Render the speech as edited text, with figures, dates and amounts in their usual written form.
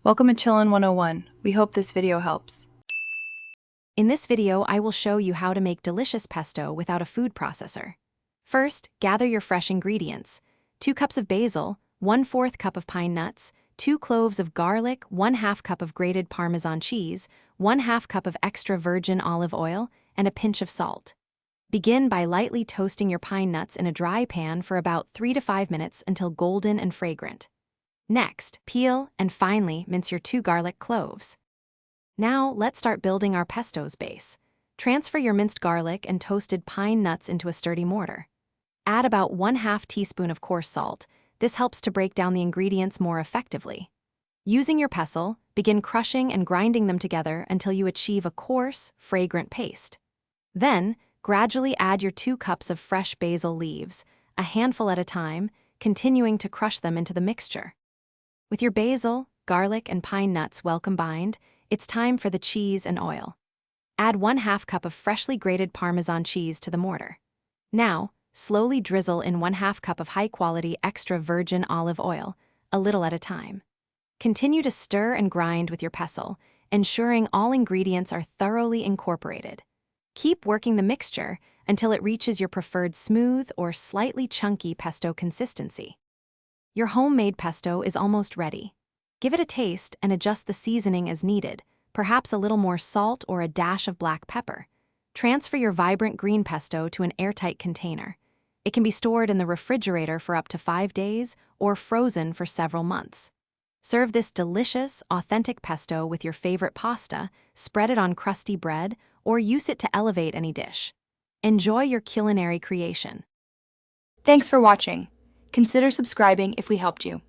Welcome to Chillin' 101. We hope this video helps. In this video, I will show you how to make delicious pesto without a food processor. First, gather your fresh ingredients. 2 cups of basil, 1/4 cup of pine nuts, 2 cloves of garlic, 1/2 cup of grated Parmesan cheese, 1/2 cup of extra virgin olive oil, and a pinch of salt. Begin by lightly toasting your pine nuts in a dry pan for about 3 to 5 minutes until golden and fragrant. Next, peel and finely mince your 2 garlic cloves. Now, let's start building our pesto's base. Transfer your minced garlic and toasted pine nuts into a sturdy mortar. Add about 1/2 teaspoon of coarse salt. This helps to break down the ingredients more effectively. Using your pestle, begin crushing and grinding them together until you achieve a coarse, fragrant paste. Then, gradually add your 2 cups of fresh basil leaves, a handful at a time, continuing to crush them into the mixture. With your basil, garlic, and pine nuts well combined, it's time for the cheese and oil. Add 1/2 cup of freshly grated Parmesan cheese to the mortar. Now, slowly drizzle in 1/2 cup of high-quality extra virgin olive oil, a little at a time. Continue to stir and grind with your pestle, ensuring all ingredients are thoroughly incorporated. Keep working the mixture until it reaches your preferred smooth or slightly chunky pesto consistency. Your homemade pesto is almost ready. Give it a taste and adjust the seasoning as needed, perhaps a little more salt or a dash of black pepper. Transfer your vibrant green pesto to an airtight container. It can be stored in the refrigerator for up to 5 days or frozen for several months. Serve this delicious, authentic pesto with your favorite pasta, spread it on crusty bread, or use it to elevate any dish. Enjoy your culinary creation. Thanks for watching. Consider subscribing if we helped you.